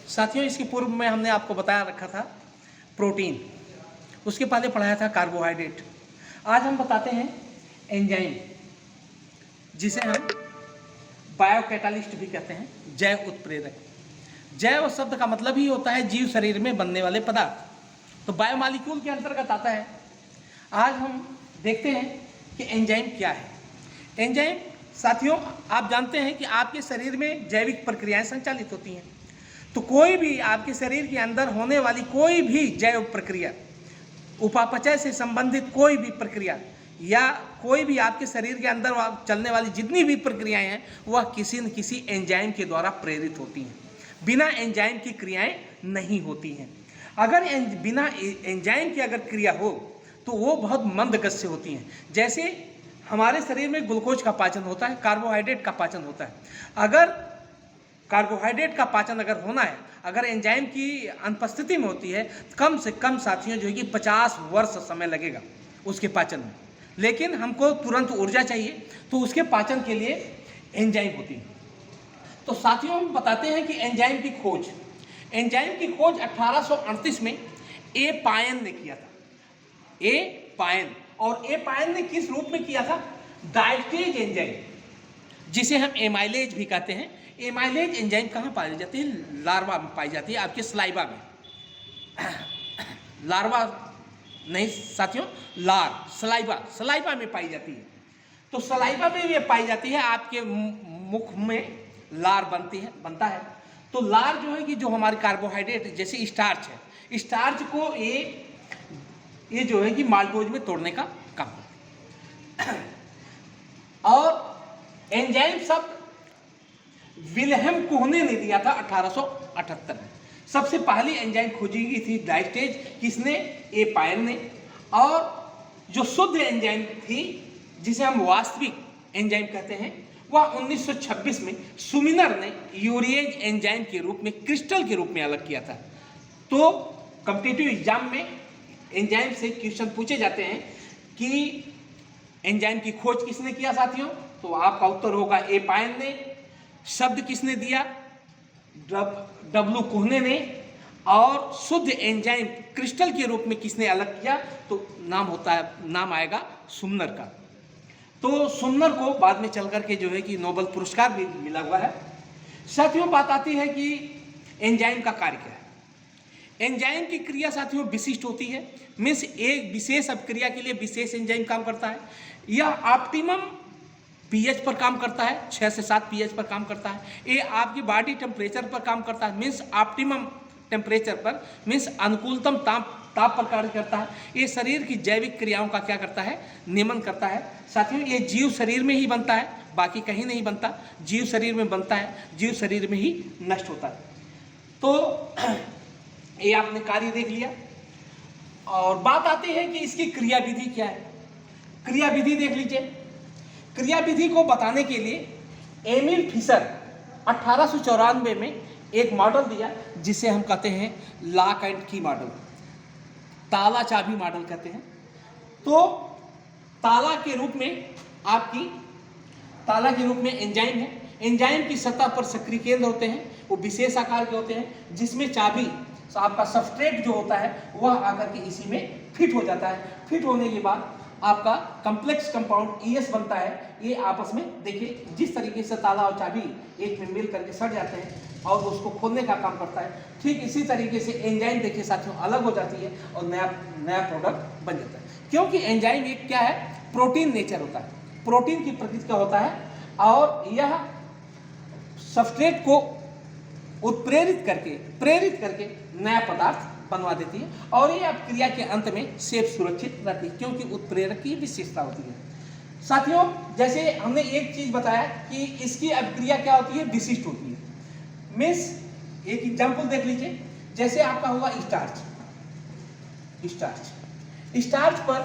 साथियों, इसके पूर्व में हमने आपको बताया रखा था प्रोटीन, उसके पहले पढ़ाया था कार्बोहाइड्रेट। आज हम बताते हैं एंजाइम, जिसे हम बायोकैटालिस्ट भी कहते हैं, जैव उत्प्रेरक। जैव शब्द का मतलब ही होता है जीव शरीर में बनने वाले पदार्थ, तो बायोमॉलिक्यूल के अंतर्गत आता है। आज हम देखते हैं कि एंजाइम क्या है। एंजाइम साथियों, आप जानते हैं कि आपके शरीर में जैविक प्रक्रियाएं संचालित होती हैं। तो कोई भी आपके शरीर के अंदर होने वाली कोई भी जैव प्रक्रिया, उपापचय से संबंधित कोई भी प्रक्रिया, या कोई भी आपके शरीर के अंदर चलने वाली जितनी भी प्रक्रियाएं हैं, वह किसी न किसी एंजाइम के द्वारा प्रेरित होती हैं। बिना एंजाइम की क्रियाएं नहीं होती हैं। अगर बिना एंजाइम की अगर क्रिया हो तो वो बहुत मंद गति से होती हैं। जैसे हमारे शरीर में ग्लूकोज का पाचन होता है, कार्बोहाइड्रेट का पाचन होता है। अगर कार्बोहाइड्रेट का पाचन अगर होना है, अगर एंजाइम की अनुपस्थिति में होती है, कम से कम साथियों जो है कि 50 वर्ष समय लगेगा उसके पाचन में। लेकिन हमको तुरंत ऊर्जा चाहिए, तो उसके पाचन के लिए एंजाइम होती है। तो साथियों, हम बताते हैं कि एंजाइम की खोज 1838 में ए पायन ने किया था। ए पायन, और ए पायन ने किस रूप में किया था? डायस्टेज एंजाइम, जिसे हम एमाइलेज भी कहते हैं। एमाइलेज एंजाइम कहाँ पाई जाती है? लार्वा में पाई जाती है, आपके स्लाइवा में। लार्वा नहीं साथियों, सलाइवा में पाई जाती है। तो सलाइवा में ये पाई जाती है, आपके मुख में लार बनता है। तो लार जो है कि जो हमारे कार्बोहाइड्रेट जैसे स्टार्च है, स्टार्च को ये जो है कि माल्टोज में तोड़ने का काम करता है। और एंजाइम शब्द विल्हेम कोहने ने दिया था 1878 में। सबसे पहली एंजाइम खोजी गई थी डायस्टेज, किसने? ए पायन ने। और जो शुद्ध एंजाइम थी, जिसे हम वास्तविक एंजाइम कहते हैं, वह 1926 में सुमिनर ने यूरिएज एंजाइम के रूप में, क्रिस्टल के रूप में अलग किया था। तो कॉम्पिटिटिव एग्जाम में एंजाइम से क्वेश्चन पूछे जाते हैं कि एंजाइम की खोज किसने किया साथियों? तो आपका उत्तर होगा ए पायन ने। शब्द किसने दिया? डब्ल्यू कोहने ने। और शुद्ध एंजाइम क्रिस्टल के रूप में किसने अलग किया? तो नाम आएगा सुमनर का। तो सुमनर को बाद में चल करके जो है कि नोबेल पुरस्कार भी मिला हुआ है। साथियों, बात आती है कि एंजाइम का कार्य क्या है। एंजाइम की क्रिया साथियों विशिष्ट होती है, मीन्स एक विशेष अभिक्रिया के लिए विशेष एंजाइम काम करता है। यह ऑप्टिमम पीएच पर काम करता है, 6 से 7 पीएच पर काम करता है। ये आपकी बॉडी टेम्परेचर पर काम करता है, मीन्स ऑप्टिमम टेम्परेचर पर, मीन्स अनुकूलतम ताप पर कार्य करता है। ये शरीर की जैविक क्रियाओं का क्या करता है? नियमन करता है। साथियों, ये जीव शरीर में ही बनता है, बाकी कहीं नहीं बनता। जीव शरीर में बनता है, जीव शरीर में ही नष्ट होता है। तो ये आपने कार्य देख लिया। और बात आती है कि इसकी क्रिया विधि क्या है। क्रिया विधि देख लीजिए। क्रिया विधि को बताने के लिए एमिल फिशर 1894 में एक मॉडल दिया, जिसे हम कहते हैं लॉक एंड की मॉडल, ताला चाबी मॉडल कहते हैं। तो ताला के रूप में एंजाइम है। एंजाइम की सतह पर सक्रिय केंद्र होते हैं, वो विशेष आकार के होते हैं, जिसमें चाबी, तो आपका सबस्ट्रेट जो होता है वह आकर के इसी में फिट हो जाता है। फिट होने के बाद आपका कॉम्प्लेक्स कंपाउंड ES बनता है। ये आपस में देखिए, जिस तरीके से ताला और चाबी एक में मिल करके सट जाते हैं और उसको खोलने का काम करता है, ठीक इसी तरीके से एंजाइम देखिए साथियों अलग हो जाती है और नया प्रोडक्ट बन जाता है। क्योंकि एंजाइम एक क्या है? प्रोटीन नेचर होता है, प्रोटीन की प्रकृति का होता है, और यह सबस्ट्रेट को प्रेरित करके नया पदार्थ बनवा देती है। और ये अब क्रिया के अंत में सेफ सुरक्षित रहती है, क्योंकि उत्प्रेरक की विशेषता होती है। साथियों, जैसे हमने एक चीज बताया कि इसकी अभिक्रिया क्या होती है? विशिष्ट होती है। मीन्स एक एग्जाम्पल देख लीजिए, जैसे आपका हुआ स्टार्च पर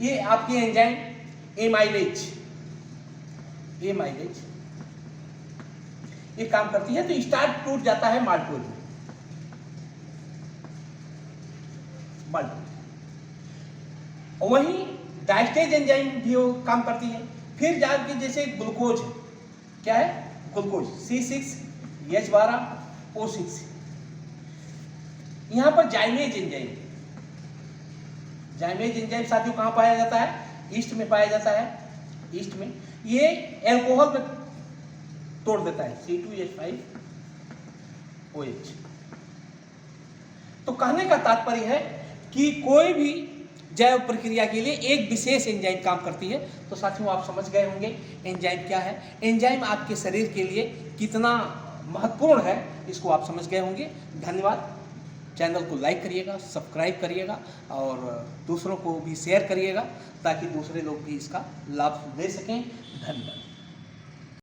ये आपकी एंजाइम एमाइलेज ये काम करती है। तो स्टार्च टूट जाता है माल्टोज में। वहीं डायस्टेज एंजाइम भी वो काम करती है। फिर जाके जैसे ग्लूकोज, क्या है? Glucose C6H12 O6। यहां पर जाइमेज एंजाइम, जाइमेज एंजाइम साथियों कहां पाया जाता है? ईस्ट में पाया जाता है, ईस्ट में। ये एल्कोहल में तोड़ देता है, C2H5OH। तो कहने का तात्पर्य है कि कोई भी जैव प्रक्रिया के लिए एक विशेष एंजाइम काम करती है। तो साथियों आप समझ गए होंगे एंजाइम क्या है, एंजाइम आपके शरीर के लिए कितना महत्वपूर्ण है, इसको आप समझ गए होंगे। धन्यवाद। चैनल को लाइक करिएगा, सब्सक्राइब करिएगा और दूसरों को भी शेयर करिएगा ताकि दूसरे लोग भी इसका लाभ ले सकें। धन्यवाद।